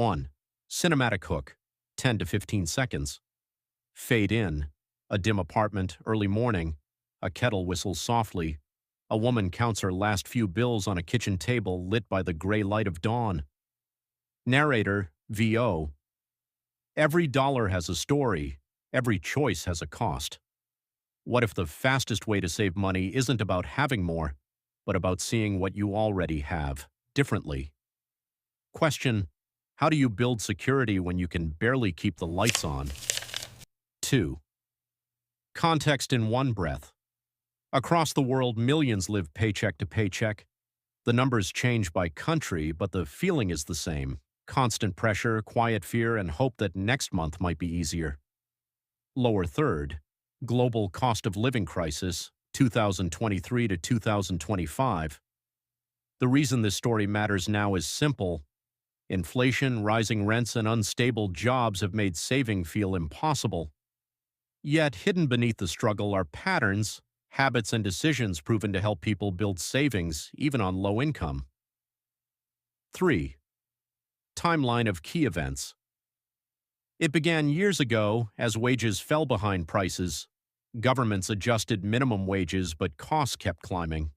1. Cinematic hook, 10 to 15 seconds. Fade in. A dim apartment, early morning. A kettle whistles softly. A woman counts her last few bills on a kitchen table lit by the gray light of dawn. Narrator, VO. Every dollar has a story. Every choice has a cost. What if the fastest way to save money isn't about having more, but about seeing what you already have differently? Question: how do you build security when you can barely keep the lights on? 2. Context in one breath. Across the world, millions live paycheck to paycheck. The numbers change by country, but the feeling is the same. Constant pressure, quiet fear, and hope that next month might be easier. Lower third. Global cost of living crisis, 2023 to 2025. The reason this story matters now is simple. Inflation, rising rents, and unstable jobs have made saving feel impossible. Yet, hidden beneath the struggle are patterns, habits, and decisions proven to help people build savings, even on low income. 3. Timeline of key events. It began years ago as wages fell behind prices. Governments adjusted minimum wages, but costs kept climbing.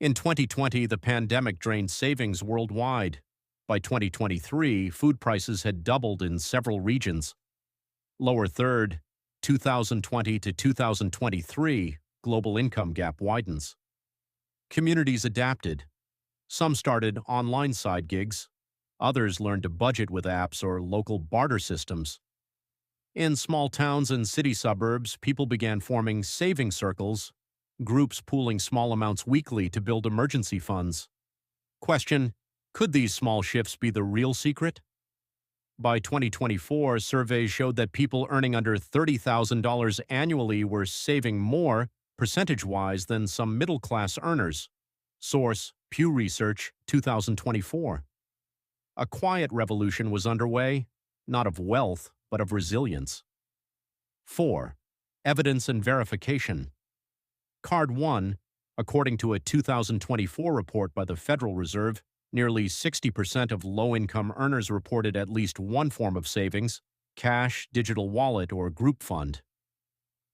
In 2020, the pandemic drained savings worldwide. By 2023, food prices had doubled in several regions. Lower third, 2020 to 2023, global income gap widens. Communities adapted. Some started online side gigs. Others learned to budget with apps or local barter systems. In small towns and city suburbs, people began forming saving circles, groups pooling small amounts weekly to build emergency funds. Question: could these small shifts be the real secret? By 2024, surveys showed that people earning under $30,000 annually were saving more, percentage-wise, than some middle-class earners. Source: Pew Research, 2024. A quiet revolution was underway, not of wealth, but of resilience. 4. Evidence and verification. Card 1. According to a 2024 report by the Federal Reserve, nearly 60% of low-income earners reported at least one form of savings: cash, digital wallet, or group fund.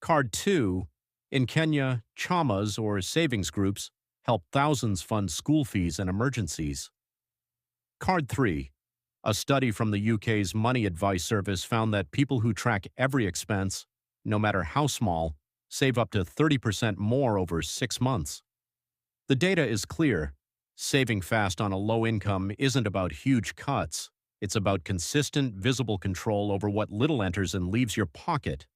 Card 2. In Kenya, chamas, or savings groups, help thousands fund school fees and emergencies. Card 3. A study from the UK's Money Advice Service found that people who track every expense, no matter how small, save up to 30% more over 6 months. The data is clear. Saving fast on a low income isn't about huge cuts. It's about consistent, visible control over what little enters and leaves your pocket.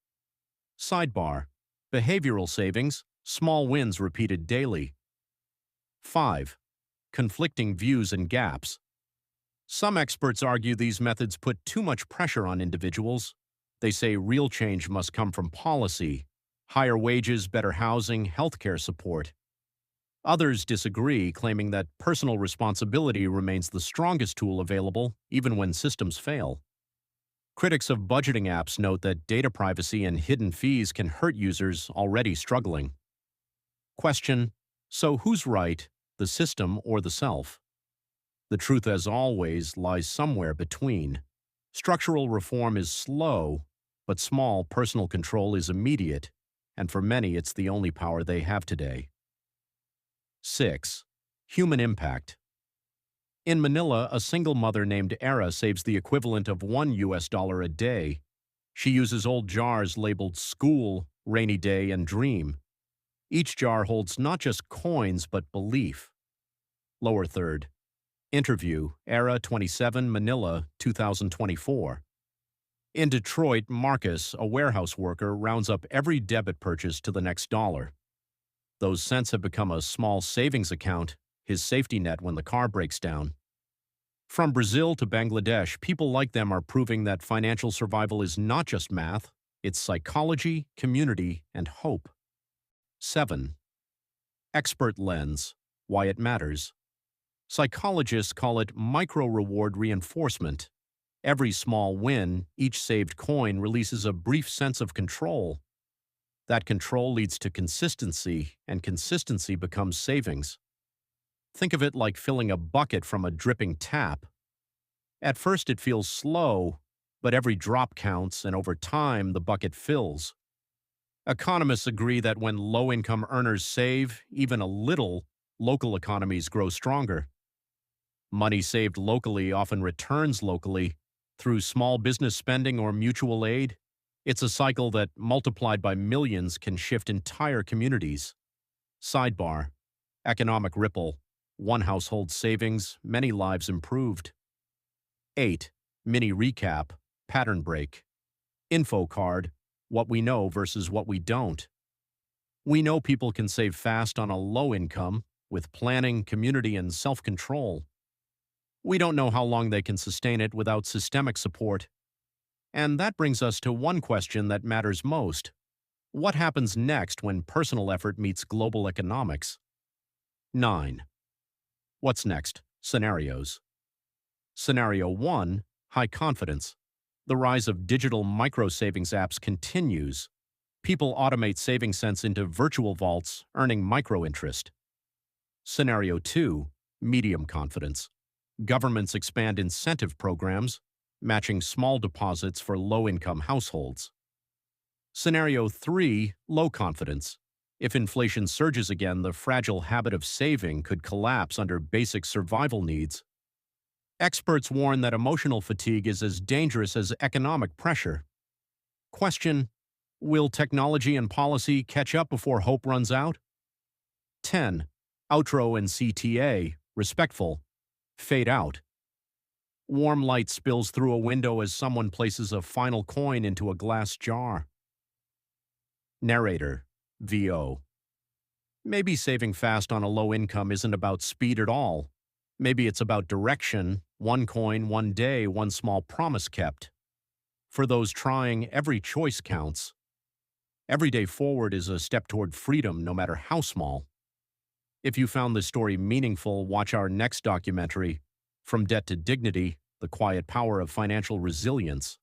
Sidebar: behavioral savings, small wins repeated daily. 5. Conflicting views and gaps. Some experts argue these methods put too much pressure on individuals. They say real change must come from policy: higher wages, better housing, healthcare support. Others disagree, claiming that personal responsibility remains the strongest tool available, even when systems fail. Critics of budgeting apps note that data privacy and hidden fees can hurt users already struggling. Question: so who's right, the system or the self? The truth, as always, lies somewhere between. Structural reform is slow, but small personal control is immediate, and for many it's the only power they have today. 6. Human impact. In Manila, a single mother named Aira saves the equivalent of $1 a day. She uses old jars labeled school, rainy day, and dream. Each jar holds not just coins, but belief. Lower third. Interview, Aira 27, Manila, 2024. In Detroit, Marcus, a warehouse worker, rounds up every debit purchase to the next dollar. Those cents have become a small savings account, his safety net when the car breaks down. From Brazil to Bangladesh, people like them are proving that financial survival is not just math, it's psychology, community, and hope. 7. Expert lens, why it matters. Psychologists call it micro-reward reinforcement. Every small win, each saved coin, releases a brief sense of control. That control leads to consistency, and consistency becomes savings. Think of it like filling a bucket from a dripping tap. At first it feels slow, but every drop counts and over time the bucket fills. Economists agree that when low-income earners save even a little, local economies grow stronger. Money saved locally often returns locally through small business spending or mutual aid. It's a cycle that, multiplied by millions, can shift entire communities. Sidebar: economic ripple. One household's savings, many lives improved. 8. Mini recap. Pattern break. Info card: what we know versus what we don't. We know people can save fast on a low income with planning, community, and self-control. We don't know how long they can sustain it without systemic support. And that brings us to one question that matters most. What happens next when personal effort meets global economics? 9. What's next? Scenarios. Scenario 1. High confidence. The rise of digital micro-savings apps continues. People automate saving cents into virtual vaults, earning micro-interest. Scenario 2. Medium confidence. Governments expand incentive programs, matching small deposits for low-income households. Scenario 3. Low confidence. If inflation surges again, the fragile habit of saving could collapse under basic survival needs. Experts warn that emotional fatigue is as dangerous as economic pressure. Question: will technology and policy catch up before hope runs out? 10. Outro and CTA, respectful. Fade out. Warm light spills through a window as someone places a final coin into a glass jar. Narrator, VO. Maybe saving fast on a low income isn't about speed at all. Maybe it's about direction, one coin, one day, one small promise kept. For those trying, every choice counts. Every day forward is a step toward freedom, no matter how small. If you found this story meaningful, watch our next documentary, From Debt to Dignity: The Quiet Power of Financial Resilience.